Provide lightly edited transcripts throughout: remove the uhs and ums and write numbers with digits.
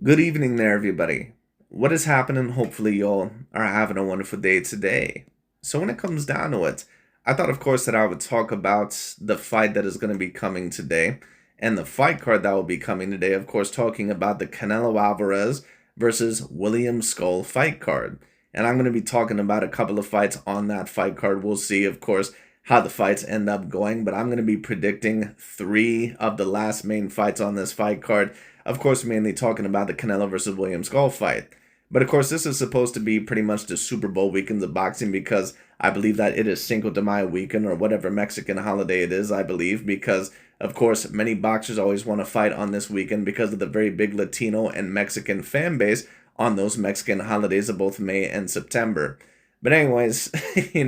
Good evening there, everybody. What is happening? Hopefully, y'all are having a wonderful day today. So, when it comes down to it, I thought, of course, that I would talk about the fight that is going to be coming today and the fight card that will be coming today. Of course, talking about the Canelo Alvarez versus William Scull fight card. And I'm going to be talking about a couple of fights on that fight card. We'll see, of course, how the fights end up going, but I'm going to be predicting three of the last main fights on this fight card. Of course, mainly talking about the Canelo versus William Scull fight. But of course, this is supposed to be pretty much the Super Bowl weekends of boxing because I believe that it is Cinco de Mayo weekend or whatever Mexican holiday it is, I believe, because of course, many boxers always want to fight on this weekend because of the very big Latino and Mexican fan base on those Mexican holidays of both May and September. But anyways,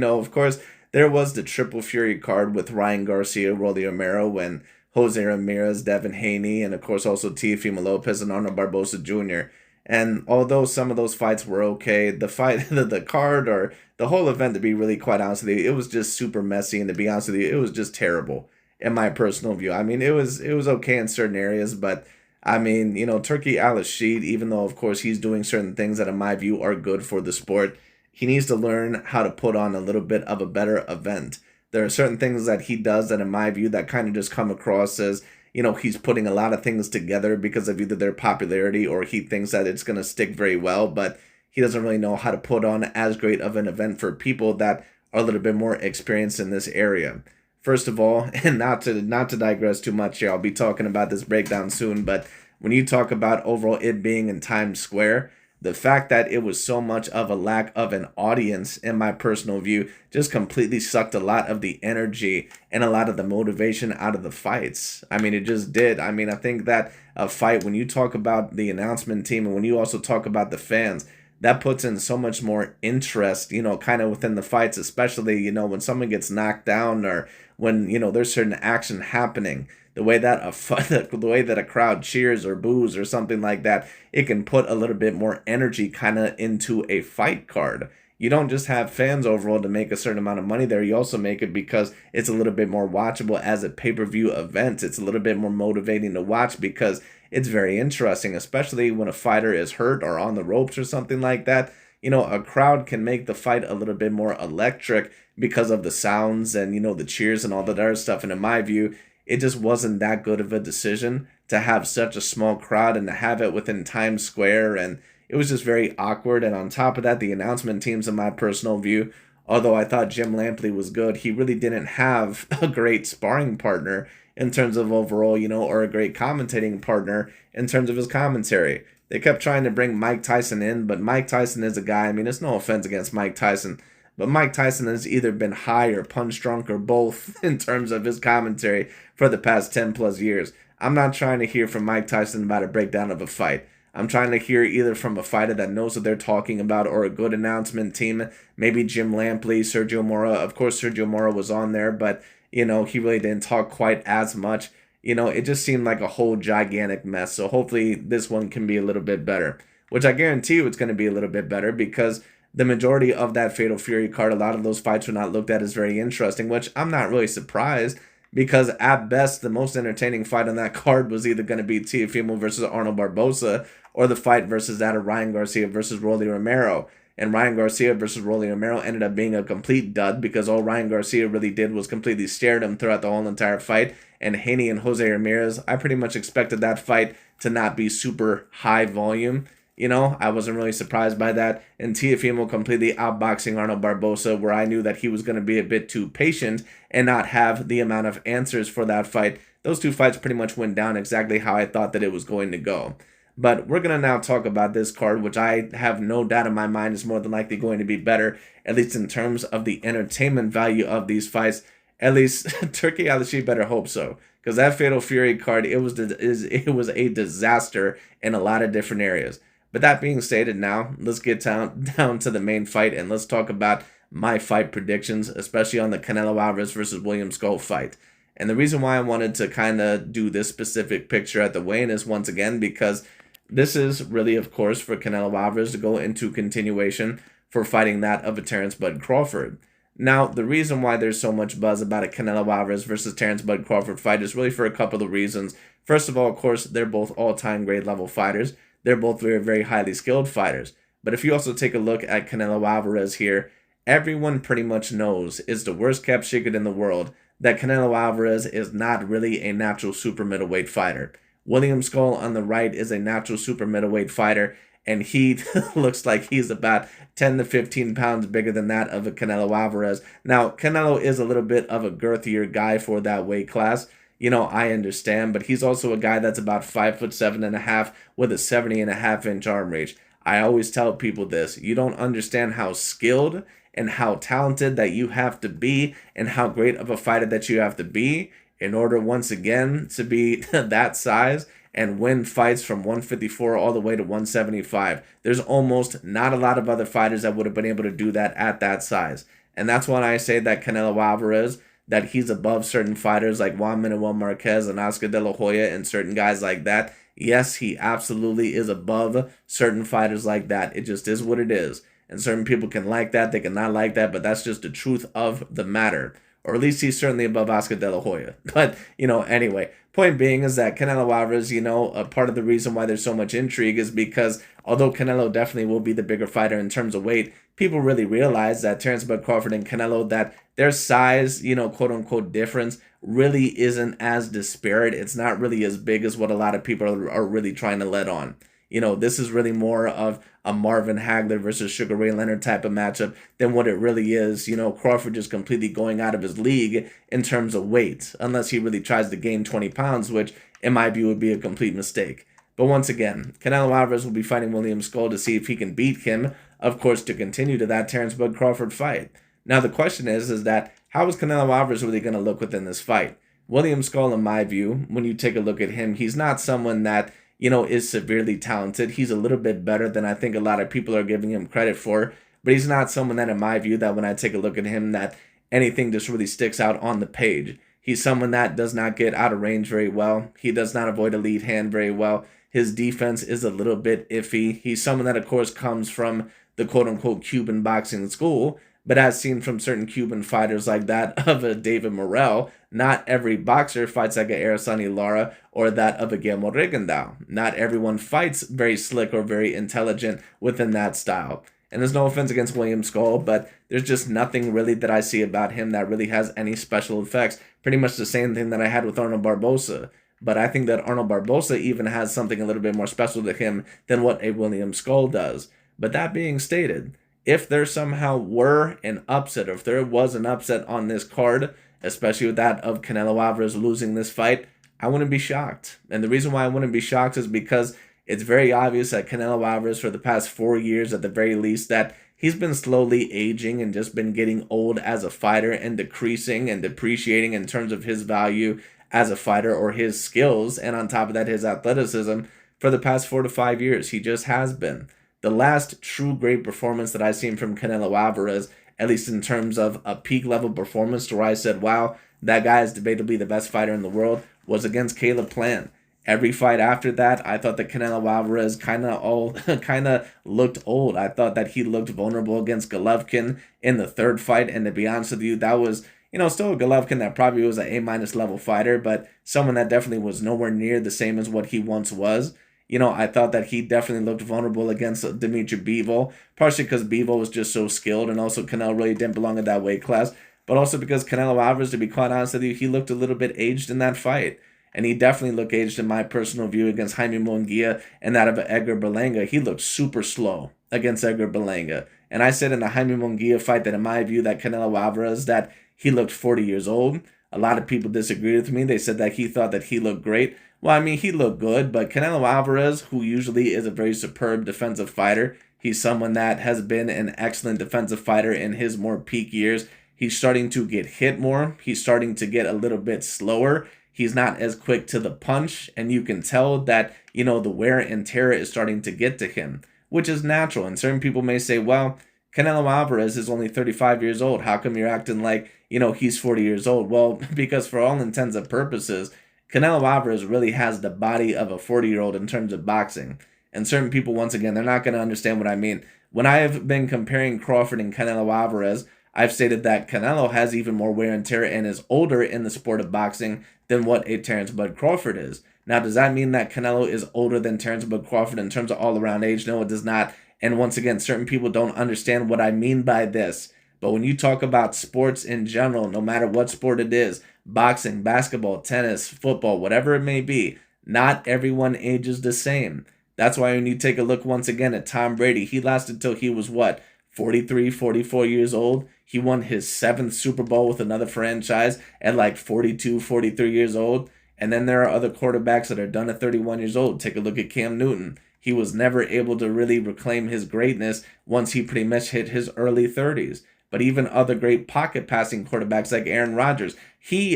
of course, there was the Triple Fury card with Ryan Garcia, Rolly Romero, and Jose Ramirez, Devin Haney, and of course also Teofimo Lopez and Arnold Barboza Jr. And although some of those fights were okay, the fight, the card, or the whole event, to be really quite honest with you, it was just super messy. And to be honest with you, it was just terrible in my personal view. I mean, it was okay in certain areas, but I mean, Turkey Al-Rashid, even though of course he's doing certain things that in my view are good for the sport, he needs to learn how to put on a little bit of a better event. There are certain things that he does that in my view that kind of just come across as, he's putting a lot of things together because of either their popularity or he thinks that it's going to stick very well, but he doesn't really know how to put on as great of an event for people that are a little bit more experienced in this area. First of all, and not to digress too much here, I'll be talking about this breakdown soon, but when you talk about overall it being in Times Square, the fact that it was so much of a lack of an audience, in my personal view, just completely sucked a lot of the energy and a lot of the motivation out of the fights. I mean, it just did. I mean, I think that a fight, when you talk about the announcement team and when you also talk about the fans, that puts in so much more interest, kind of within the fights, especially, when someone gets knocked down or when, there's certain action happening. The way that the way that a crowd cheers or boos or something like that, it can put a little bit more energy kind of into a fight card. You don't just have fans overall to make a certain amount of money there. You also make it because it's a little bit more watchable as a pay-per-view event. It's a little bit more motivating to watch because it's very interesting, especially when a fighter is hurt or on the ropes or something like that. A crowd can make the fight a little bit more electric because of the sounds and, the cheers and all that other stuff. And in my view, it just wasn't that good of a decision to have such a small crowd and to have it within Times Square. And it was just very awkward. And on top of that, the announcement teams, in my personal view, although I thought Jim Lampley was good, he really didn't have a great sparring partner in terms of overall, or a great commentating partner in terms of his commentary. They kept trying to bring Mike Tyson in, but Mike Tyson is a guy, I mean, it's no offense against Mike Tyson, but Mike Tyson has either been high or punch drunk or both in terms of his commentary for the past 10 plus years. I'm not trying to hear from Mike Tyson about a breakdown of a fight. I'm trying to hear either from a fighter that knows what they're talking about or a good announcement team. Maybe Jim Lampley, Sergio Mora. Of course, Sergio Mora was on there, but, he really didn't talk quite as much. It just seemed like a whole gigantic mess. So hopefully this one can be a little bit better, which I guarantee you it's going to be a little bit better because the majority of that Fatal Fury card, a lot of those fights were not looked at as very interesting, which I'm not really surprised because at best, the most entertaining fight on that card was either going to be Teofimo versus Arnold Barboza or the fight versus that of Ryan Garcia versus Rolly Romero. And Ryan Garcia versus Rolly Romero ended up being a complete dud because all Ryan Garcia really did was completely stare at him throughout the whole entire fight. And Haney and Jose Ramirez, I pretty much expected that fight to not be super high volume. I wasn't really surprised by that. And Teofimo completely outboxing Arnold Barboza, where I knew that he was going to be a bit too patient and not have the amount of answers for that fight. Those two fights pretty much went down exactly how I thought that it was going to go. But we're going to now talk about this card, which I have no doubt in my mind is more than likely going to be better, at least in terms of the entertainment value of these fights. At least Turkey Al-Rashid better hope so. Because that Fatal Fury card, it was a disaster in a lot of different areas. But that being stated now, let's get down to the main fight and let's talk about my fight predictions, especially on the Canelo Alvarez versus William Scull fight. And the reason why I wanted to kind of do this specific picture at the weigh-in is once again because this is really, of course, for Canelo Alvarez to go into continuation for fighting that of a Terrence Bud Crawford. Now, the reason why there's so much buzz about a Canelo Alvarez versus Terrence Bud Crawford fight is really for a couple of reasons. First of all, of course, they're both all-time grade level fighters. They're both very, very highly skilled fighters. But if you also take a look at Canelo Alvarez here, everyone pretty much knows is the worst kept secret in the world that Canelo Alvarez is not really a natural super middleweight fighter. William Scull on the right is a natural super middleweight fighter, and he looks like he's about 10 to 15 pounds bigger than that of a Canelo Alvarez. Now, Canelo is a little bit of a girthier guy for that weight class. I understand, but he's also a guy that's about 5'7.5" with a 70.5-inch arm reach. I always tell people this: you don't understand how skilled and how talented that you have to be and how great of a fighter that you have to be in order, once again, to be that size and win fights from 154 all the way to 175. There's almost not a lot of other fighters that would have been able to do that at that size. And that's why I say that Canelo Alvarez, that he's above certain fighters like Juan Manuel Marquez and Oscar De La Hoya and certain guys like that. Yes, he absolutely is above certain fighters like that. It just is what it is. And certain people can like that, they can not like that, but that's just the truth of the matter. Or at least he's certainly above Oscar De La Hoya. But, anyway, point being is that Canelo Alvarez, a part of the reason why there's so much intrigue is because although Canelo definitely will be the bigger fighter in terms of weight, people really realize that Terence Bud Crawford and Canelo, that their size, quote unquote difference really isn't as disparate. It's not really as big as what a lot of people are really trying to let on. This is really more of a Marvin Hagler versus Sugar Ray Leonard type of matchup than what it really is. Crawford just completely going out of his league in terms of weight, unless he really tries to gain 20 pounds, which in my view would be a complete mistake. But once again, Canelo Alvarez will be fighting William Scull to see if he can beat him, of course, to continue to that Terence Bud Crawford fight. Now, the question is that how is Canelo Alvarez really going to look within this fight? William Scull, in my view, when you take a look at him, he's not someone that is severely talented. He's a little bit better than I think a lot of people are giving him credit for, but he's not someone that, in my view, that when I take a look at him, that anything just really sticks out on the page. He's someone that does not get out of range very well. He does not avoid a lead hand very well. His defense is a little bit iffy. He's someone that, of course, comes from the quote-unquote Cuban boxing school, but as seen from certain Cuban fighters like that of a David Morrell, not every boxer fights like a Araceli Lara or that of a Guillermo Rigondeaux. Not everyone fights very slick or very intelligent within that style. And there's no offense against William Scull, but there's just nothing really that I see about him that really has any special effects. Pretty much the same thing that I had with Arnold Barboza. But I think that Arnold Barboza even has something a little bit more special to him than what a William Scull does. But that being stated, if there somehow were an upset, or if there was an upset on this card, especially with that of Canelo Alvarez losing this fight, I wouldn't be shocked. And the reason why I wouldn't be shocked is because it's very obvious that Canelo Alvarez, for the past 4 years at the very least, that he's been slowly aging and just been getting old as a fighter and decreasing and depreciating in terms of his value as a fighter or his skills, and on top of that, his athleticism for the past 4 to 5 years. He just has been. The last true great performance that I've seen from Canelo Alvarez, at least in terms of a peak level performance where I said, wow, that guy is debatably the best fighter in the world, was against Caleb Plant. Every fight after that, I thought that Canelo Alvarez kind of looked old. I thought that he looked vulnerable against Golovkin in the third fight, and to be honest with you, that was still a Golovkin that probably was an A- level fighter, but someone that definitely was nowhere near the same as what he once was. I thought that he definitely looked vulnerable against Dimitri Bivol, partially because Bivol was just so skilled, and also Canelo really didn't belong in that weight class, but also because Canelo Alvarez, to be quite honest with you, he looked a little bit aged in that fight. And he definitely looked aged in my personal view against Jaime Munguia and that of Edgar Berlanga. He looked super slow against Edgar Berlanga. And I said in the Jaime Munguia fight that in my view that Canelo Alvarez, that he looked 40 years old. A lot of people disagreed with me. They said that he thought that he looked great. Well, I mean, he looked good, but Canelo Alvarez, who usually is a very superb defensive fighter, he's someone that has been an excellent defensive fighter in his more peak years. He's starting to get hit more. He's starting to get a little bit slower. He's not as quick to the punch, and you can tell that, the wear and tear is starting to get to him, which is natural. And certain people may say, well, Canelo Alvarez is only 35 years old. How come you're acting like, he's 40 years old? Well, because for all intents and purposes, Canelo Alvarez really has the body of a 40-year-old in terms of boxing. And certain people, once again, they're not going to understand what I mean. When I have been comparing Crawford and Canelo Alvarez, I've stated that Canelo has even more wear and tear and is older in the sport of boxing than what a Terence Bud Crawford is. Now, does that mean that Canelo is older than Terrence Bud Crawford in terms of all-around age? No, it does not. And once again, certain people don't understand what I mean by this. But when you talk about sports in general, no matter what sport it is, boxing, basketball, tennis, football, whatever it may be, not everyone ages the same. That's why when you take a look once again at Tom Brady, he lasted till he was what, 43, 44 years old? He won his seventh Super Bowl with another franchise at like 42, 43 years old. And then there are other quarterbacks that are done at 31 years old. Take a look at Cam Newton. He was never able to really reclaim his greatness once he pretty much hit his early 30s. But even other great pocket passing quarterbacks like Aaron Rodgers,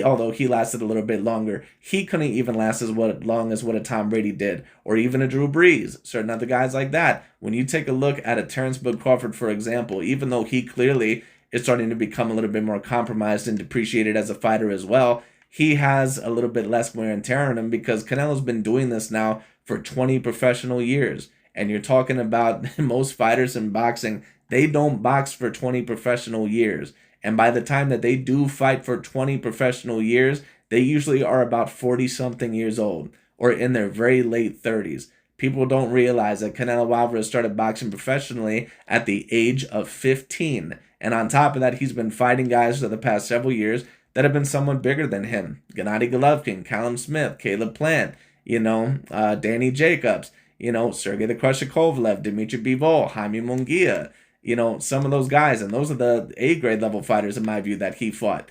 although he lasted a little bit longer, he couldn't even last as long as what a Tom Brady did, or even a Drew Brees, certain other guys like that. When you take a look at a Terrence Bud Crawford, for example, even though he clearly is starting to become a little bit more compromised and depreciated as a fighter as well, he has a little bit less wear and tear on him because Canelo's been doing this now for 20 professional years. And you're talking about most fighters in boxing, they don't box for 20 professional years. And by the time that they do fight for 20 professional years, they usually are about 40-something years old or in their very late 30s. People don't realize that Canelo Alvarez started boxing professionally at the age of 15. And on top of that, he's been fighting guys for the past several years that have been somewhat bigger than him. Gennady Golovkin, Callum Smith, Caleb Plant, Danny Jacobs, Sergey the Crusher Kovalev, Dmitry Bivol, Jaime Munguia, some of those guys. And those are the A-grade level fighters, in my view, that he fought.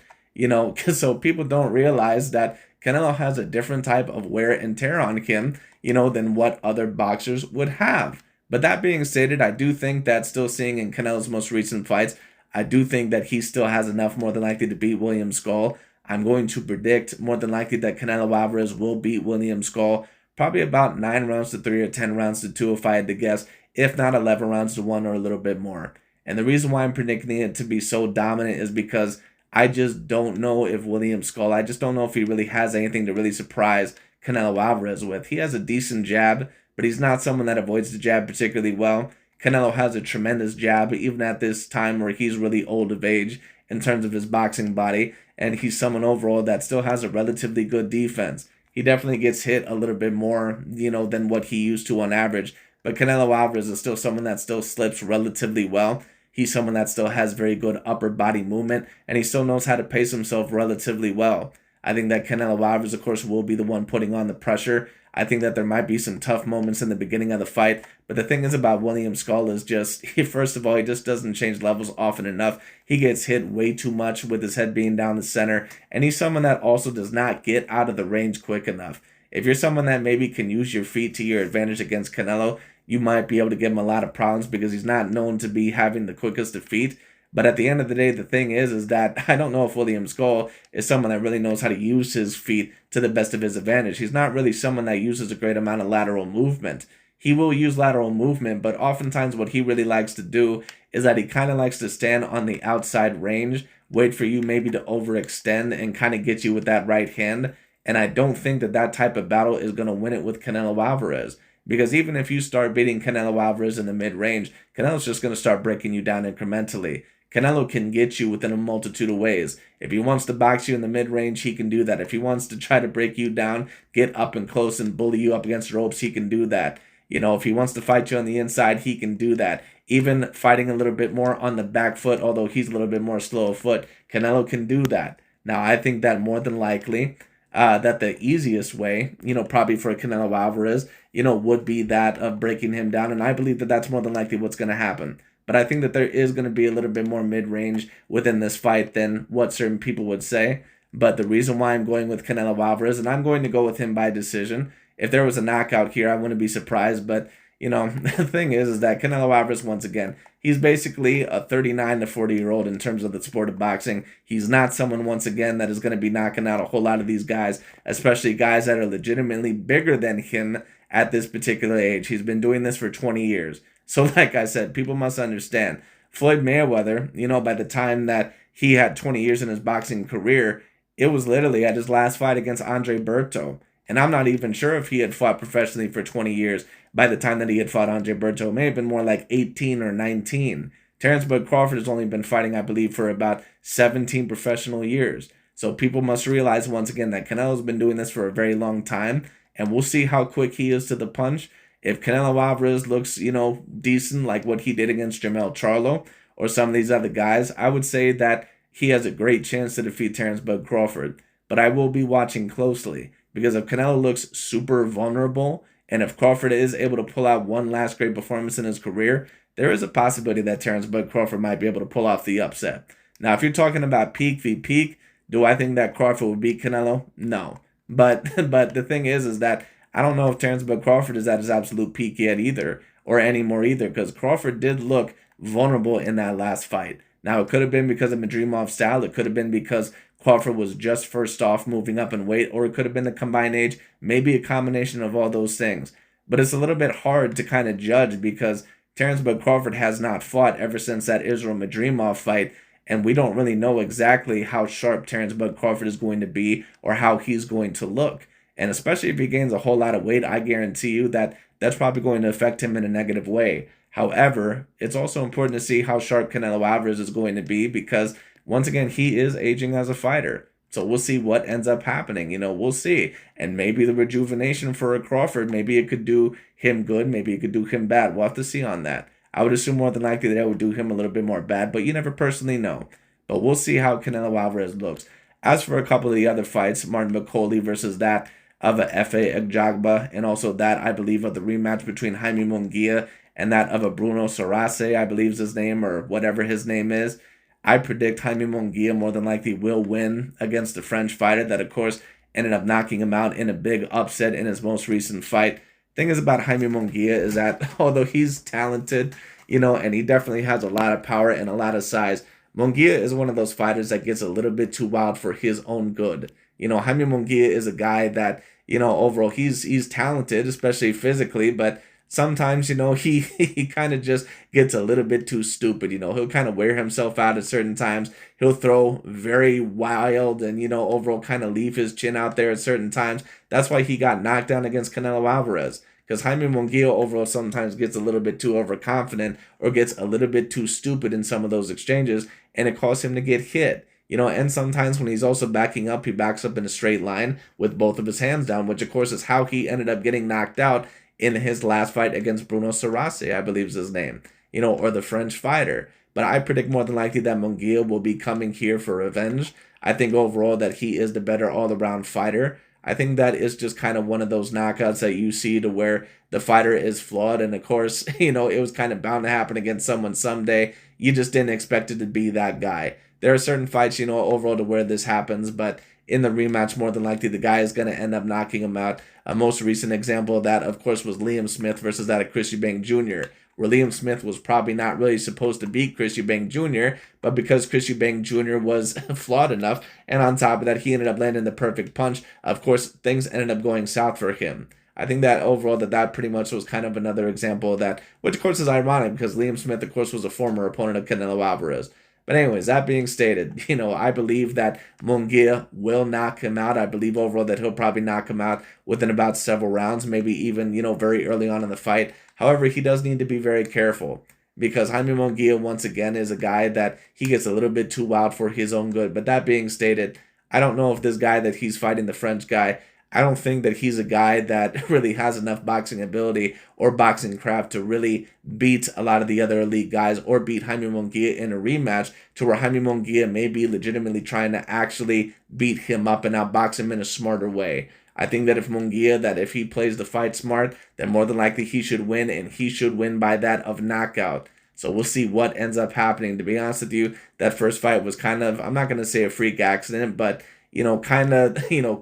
So people don't realize that Canelo has a different type of wear and tear on him, than what other boxers would have. But that being stated, I do think that still seeing in Canelo's most recent fights, I do think that he still has enough more than likely to beat William Scull. I'm going to predict more than likely that Canelo Alvarez will beat William Scull probably about 9 rounds to 3 or 10 rounds to 2 if I had to guess, if not 11 rounds to 1 or a little bit more. And the reason why I'm predicting it to be so dominant is because I just don't know if William Scull, I just don't know if he really has anything to really surprise Canelo Alvarez with. He has a decent jab, but he's not someone that avoids the jab particularly well. Canelo has a tremendous jab, even at this time where he's really old of age in terms of his boxing body, and he's someone overall that still has a relatively good defense. He definitely gets hit a little bit more, than what he used to on average, but Canelo Alvarez is still someone that still slips relatively well. He's someone that still has very good upper body movement, and he still knows how to pace himself relatively well. I think that Canelo Alvarez, of course, will be the one putting on the pressure. I think that there might be some tough moments in the beginning of the fight, but the thing is about William Scull is just, first of all, he just doesn't change levels often enough. He gets hit way too much with his head being down the center, and he's someone that also does not get out of the range quick enough. If you're someone that maybe can use your feet to your advantage against Canelo, you might be able to give him a lot of problems because he's not known to be having the quickest of feet. But at the end of the day, the thing is that I don't know if William Scull is someone that really knows how to use his feet to the best of his advantage. He's not really someone that uses a great amount of lateral movement. He will use lateral movement, but oftentimes what he really likes to do is that he kind of likes to stand on the outside range, wait for you maybe to overextend and kind of get you with that right hand. And I don't think that type of battle is going to win it with Canelo Alvarez. Because even if you start beating Canelo Alvarez in the mid-range, Canelo's just going to start breaking you down incrementally. Canelo can get you within a multitude of ways. If he wants to box you in the mid-range, he can do that. If he wants to try to break you down, get up and close and bully you up against the ropes, he can do that. If he wants to fight you on the inside, he can do that. Even fighting a little bit more on the back foot, although he's a little bit more slow of foot, Canelo can do that. Now, I think that more than likely, that the easiest way, probably for Canelo Alvarez, would be that of breaking him down. And I believe that that's more than likely what's going to happen. But I think that there is going to be a little bit more mid-range within this fight than what certain people would say. But the reason why I'm going with Canelo Alvarez, and I'm going to go with him by decision. If there was a knockout here, I wouldn't be surprised. But, the thing is that Canelo Alvarez, once again, he's basically a 39 to 40-year-old in terms of the sport of boxing. He's not someone, once again, that is going to be knocking out a whole lot of these guys, especially guys that are legitimately bigger than him at this particular age. He's been doing this for 20 years. So like I said, people must understand, Floyd Mayweather, by the time that he had 20 years in his boxing career, it was literally at his last fight against Andre Berto. And I'm not even sure if he had fought professionally for 20 years by the time that he had fought Andre Berto. It may have been more like 18 or 19. Terrence Bud Crawford has only been fighting, I believe, for about 17 professional years. So people must realize, once again, that Canelo's been doing this for a very long time. and we'll see how quick he is to the punch. If Canelo Alvarez looks, decent like what he did against Jermell Charlo or some of these other guys, I would say that he has a great chance to defeat Terrence Bud Crawford. But I will be watching closely because if Canelo looks super vulnerable and if Crawford is able to pull out one last great performance in his career, there is a possibility that Terrence Bud Crawford might be able to pull off the upset. Now, if you're talking about peak v peak, do I think that Crawford would beat Canelo? No. But but the thing is that I don't know if Terrence Bud Crawford is at his absolute peak yet either, or anymore either, because Crawford did look vulnerable in that last fight. Now, it could have been because of Madrimov style. It could have been because Crawford was just first off moving up in weight, or it could have been the combined age, maybe a combination of all those things. But it's a little bit hard to kind of judge because Terrence Bud Crawford has not fought ever since that Israel Madrimov fight, and we don't really know exactly how sharp Terrence Bud Crawford is going to be or how he's going to look. And especially if he gains a whole lot of weight, I guarantee you that that's probably going to affect him in a negative way. However, it's also important to see how sharp Canelo Alvarez is going to be because, once again, he is aging as a fighter. So we'll see what ends up happening. We'll see. And maybe the rejuvenation for a Crawford, maybe it could do him good. Maybe it could do him bad. We'll have to see on that. I would assume more than likely that it would do him a little bit more bad, but you never personally know. But we'll see how Canelo Alvarez looks. As for a couple of the other fights, Martin McCauley versus that of a F.A. Agjagba, and also that, I believe, of the rematch between Jaime Munguia and that of a Bruno Sarase, I believe is his name, or whatever his name is. I predict Jaime Munguia more than likely will win against the French fighter that, of course, ended up knocking him out in a big upset in his most recent fight. Thing is about Jaime Munguia is that although he's talented, and he definitely has a lot of power and a lot of size, Munguia is one of those fighters that gets a little bit too wild for his own good. Jaime Munguia is a guy that, overall he's talented, especially physically, but sometimes, he kind of just gets a little bit too stupid. He'll kind of wear himself out at certain times. He'll throw very wild and, overall kind of leave his chin out there at certain times. That's why he got knocked down against Canelo Alvarez. Because Jaime Munguia overall sometimes gets a little bit too overconfident or gets a little bit too stupid in some of those exchanges, and it causes him to get hit. And sometimes when he's also backing up, he backs up in a straight line with both of his hands down, which of course is how he ended up getting knocked out in his last fight against Bruno Sarase, I believe is his name, or the French fighter. But I predict more than likely that Munguia will be coming here for revenge. I think overall that he is the better all-around fighter. I think that is just kind of one of those knockouts that you see to where the fighter is flawed. And of course, it was kind of bound to happen against someone someday. You just didn't expect it to be that guy. There are certain fights, overall to where this happens, but in the rematch, more than likely, the guy is going to end up knocking him out. A most recent example of that, of course, was Liam Smith versus that of Chris Eubank Jr., where Liam Smith was probably not really supposed to beat Chris Eubank Jr., but because Chris Eubank Jr. was flawed enough, and on top of that, he ended up landing the perfect punch, of course, things ended up going south for him. I think that overall that pretty much was kind of another example of that, which of course is ironic because Liam Smith, of course, was a former opponent of Canelo Alvarez. But anyways, that being stated, I believe that Munguia will knock him out. I believe overall that he'll probably knock him out within about several rounds, maybe even, very early on in the fight. However, he does need to be very careful because Jaime Munguia, once again, is a guy that he gets a little bit too wild for his own good. But that being stated, I don't know if this guy that he's fighting, the French guy, I don't think that he's a guy that really has enough boxing ability or boxing craft to really beat a lot of the other elite guys or beat Jaime Munguia in a rematch to where Jaime Munguia may be legitimately trying to actually beat him up and outbox him in a smarter way. I think that if he plays the fight smart, then more than likely he should win, and he should win by that of knockout. So we'll see what ends up happening. To be honest with you, that first fight was kind of, I'm not going to say a freak accident, but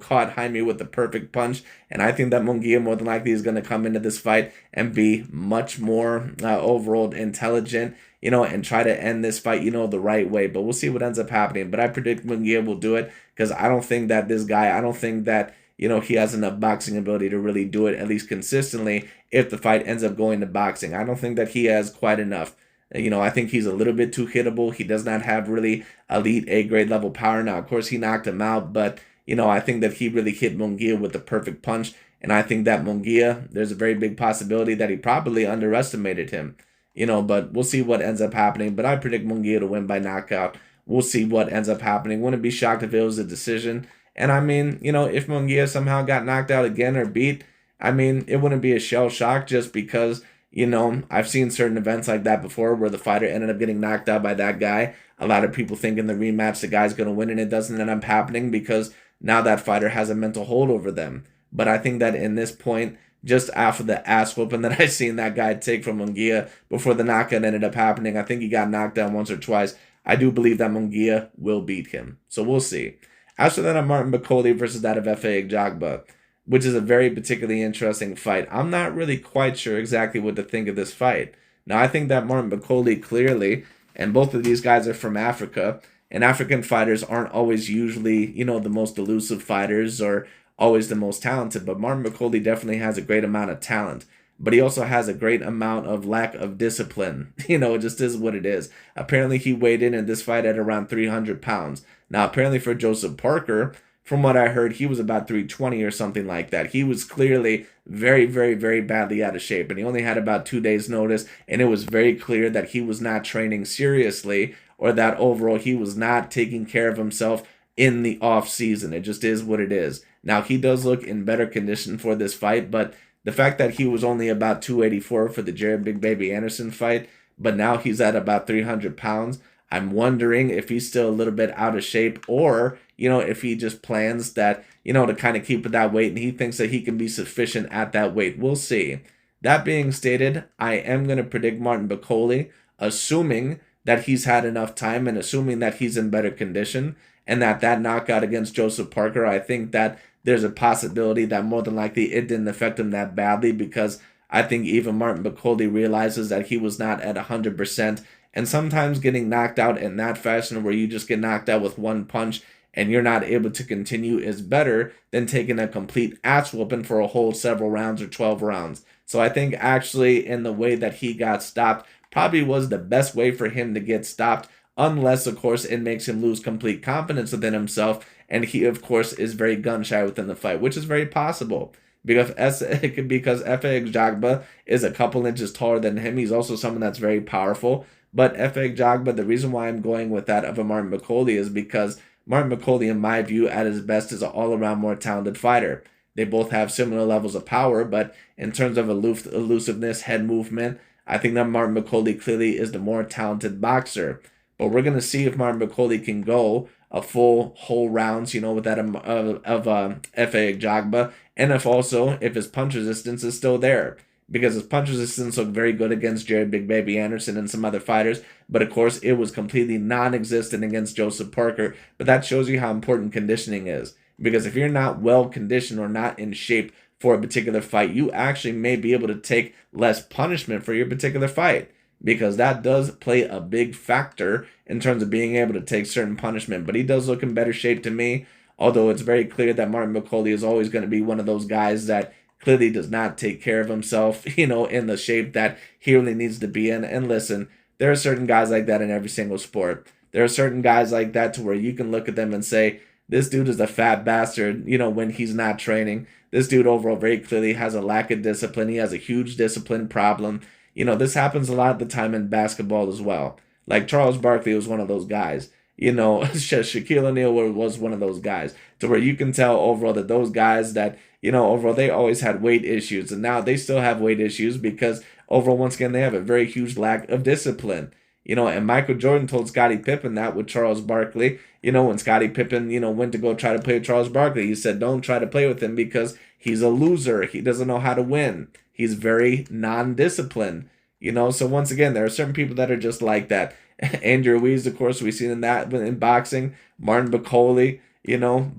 caught Jaime with the perfect punch. And I think that Munguia more than likely is going to come into this fight and be much more overall intelligent, and try to end this fight, the right way. But we'll see what ends up happening. But I predict Munguia will do it because I don't think that he has enough boxing ability to really do it, at least consistently, if the fight ends up going to boxing. I don't think that he has quite enough. I think he's a little bit too hittable. He does not have really elite A-grade level power. Now, of course, he knocked him out, but, I think that he really hit Munguia with the perfect punch. And I think that Munguia, there's a very big possibility that he probably underestimated him. But we'll see what ends up happening. But I predict Munguia to win by knockout. We'll see what ends up happening. Wouldn't be shocked if it was a decision. And I mean, if Munguia somehow got knocked out again or beat, I mean, it wouldn't be a shell shock just because, I've seen certain events like that before where the fighter ended up getting knocked out by that guy. A lot of people think in the rematch the guy's going to win, and it doesn't end up happening because now that fighter has a mental hold over them. But I think that in this point, just after the ass whooping that I seen that guy take from Munguia before the knockout ended up happening, I think he got knocked down once or twice. I do believe that Munguia will beat him. So we'll see. After that, Martin Bakole versus that of Efe Ajagba, which is a very particularly interesting fight. I'm not really quite sure exactly what to think of this fight. Now, I think that Martin Bakole clearly, and both of these guys are from Africa, and African fighters aren't always usually, the most elusive fighters or always the most talented, but Martin Bakole definitely has a great amount of talent. But he also has a great amount of lack of discipline. It just is what it is. Apparently, he weighed in this fight at around 300 pounds. Now, apparently for Joseph Parker, from what I heard, he was about 320 or something like that. He was clearly very, very, very badly out of shape, and he only had about 2 days' notice, and it was very clear that he was not training seriously or that overall he was not taking care of himself in the off season. It just is what it is. Now, he does look in better condition for this fight, but the fact that he was only about 284 for the Jared Big Baby Anderson fight, but now he's at about 300 pounds, I'm wondering if he's still a little bit out of shape or, if he just plans that, to kind of keep that weight and he thinks that he can be sufficient at that weight. We'll see. That being stated, I am going to predict Martin Bakole, assuming that he's had enough time and assuming that he's in better condition and that knockout against Joseph Parker, I think that there's a possibility that more than likely it didn't affect him that badly because I think even Martin Bakole realizes that he was not at 100%. And sometimes getting knocked out in that fashion where you just get knocked out with one punch and you're not able to continue is better than taking a complete ass whooping for a whole several rounds or 12 rounds. So I think actually in the way that he got stopped probably was the best way for him to get stopped, unless, of course, it makes him lose complete confidence within himself. And he, of course, is very gun-shy within the fight, which is very possible. Because Efe Ajagba is a couple inches taller than him. He's also someone that's very powerful. But Efe Ajagba, the reason why I'm going with that of a Martin Bakole is because Martin Bakole, in my view, at his best, is an all-around more talented fighter. They both have similar levels of power, but in terms of elusiveness, head movement, I think that Martin Bakole clearly is the more talented boxer. But we're going to see if Martin Bakole can go a full whole rounds, with that of Efe Ajagba, and if his punch resistance is still there. Because his punch resistance looked very good against Jared Big Baby Anderson and some other fighters, but of course it was completely non-existent against Joseph Parker. But that shows you how important conditioning is. Because if you're not well conditioned or not in shape for a particular fight, you actually may be able to take less punishment for your particular fight. Because that does play a big factor in terms of being able to take certain punishment. But he does look in better shape to me, although it's very clear that Martin Bakole is always going to be one of those guys that clearly does not take care of himself, in the shape that he really needs to be in. And listen, there are certain guys like that in every single sport. There are certain guys like that to where you can look at them and say, this dude is a fat bastard, when he's not training. This dude overall very clearly has a lack of discipline. He has a huge discipline problem. This happens a lot of the time in basketball as well. Like Charles Barkley was one of those guys. Shaquille O'Neal was one of those guys. To where you can tell overall that those guys that, overall they always had weight issues. And now they still have weight issues because overall, once again, they have a very huge lack of discipline. And Michael Jordan told Scottie Pippen that with Charles Barkley. When Scottie Pippen, went to go try to play with Charles Barkley, he said, don't try to play with him because he's a loser. He doesn't know how to win. He's very non-disciplined. So once again, there are certain people that are just like that. Andrew Ruiz, of course, we've seen in boxing. Martin Bakole,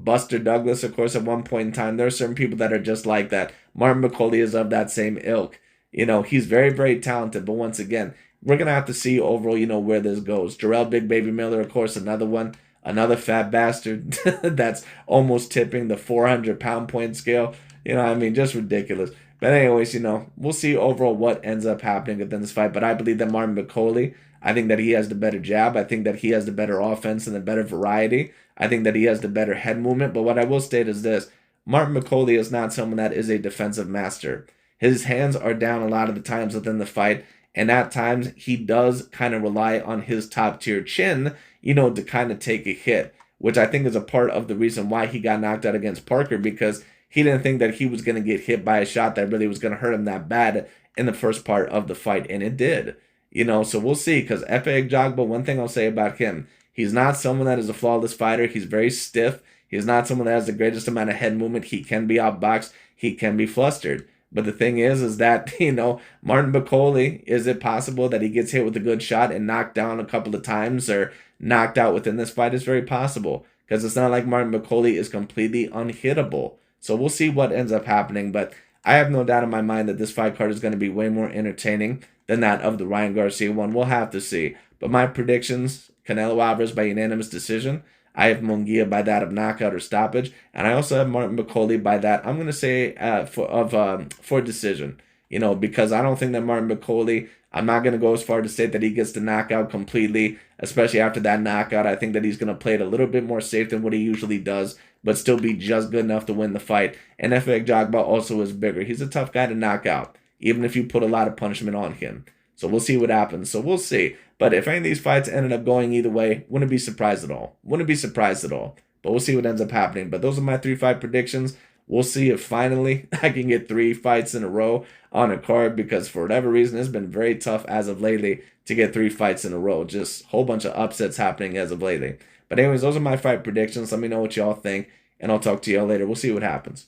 Buster Douglas, of course, at one point in time. There are certain people that are just like that. Martin Bakole is of that same ilk. He's very, very talented. But once again, we're going to have to see overall, where this goes. Jarrell Big Baby Miller, of course, another one. Another fat bastard that's almost tipping the 400-pound point scale. Just ridiculous. But anyways, we'll see overall what ends up happening within this fight. But I believe that Martin Bakole, I think that he has the better jab. I think that he has the better offense and the better variety. I think that he has the better head movement. But what I will state is this. Martin Bakole is not someone that is a defensive master. His hands are down a lot of the times within the fight. And at times, he does kind of rely on his top-tier chin, to kind of take a hit. which I think is a part of the reason why he got knocked out against Parker, because he didn't think that he was going to get hit by a shot that really was going to hurt him that bad in the first part of the fight, and it did. So we'll see, because Efe Ajagba, one thing I'll say about him, he's not someone that is a flawless fighter. He's very stiff. He's not someone that has the greatest amount of head movement. He can be outboxed. He can be flustered. But the thing is that, Martin Bakole, is it possible that he gets hit with a good shot and knocked down a couple of times or knocked out within this fight? It's very possible, because it's not like Martin Bakole is completely unhittable. So we'll see what ends up happening. But I have no doubt in my mind that this fight card is going to be way more entertaining than that of the Ryan Garcia one. We'll have to see. But my predictions, Canelo Alvarez by unanimous decision. I have Munguia by that of knockout or stoppage. And I also have Martin Bakole by that, I'm going to say, for decision. Because I don't think that Martin Bakole, I'm not going to go as far to say that he gets the knockout completely, especially after that knockout. I think that he's going to play it a little bit more safe than what he usually does, but still be just good enough to win the fight. And Efe Ajagba also is bigger. He's a tough guy to knock out, even if you put a lot of punishment on him. So we'll see what happens. So we'll see. But if any of these fights ended up going either way, wouldn't be surprised at all. Wouldn't be surprised at all. But we'll see what ends up happening. But those are my 3 fight predictions. We'll see if finally I can get 3 fights in a row on a card, because for whatever reason, it's been very tough as of lately to get 3 fights in a row. Just a whole bunch of upsets happening as of lately. But anyways, those are my fight predictions. Let me know what y'all think, and I'll talk to y'all later. We'll see what happens.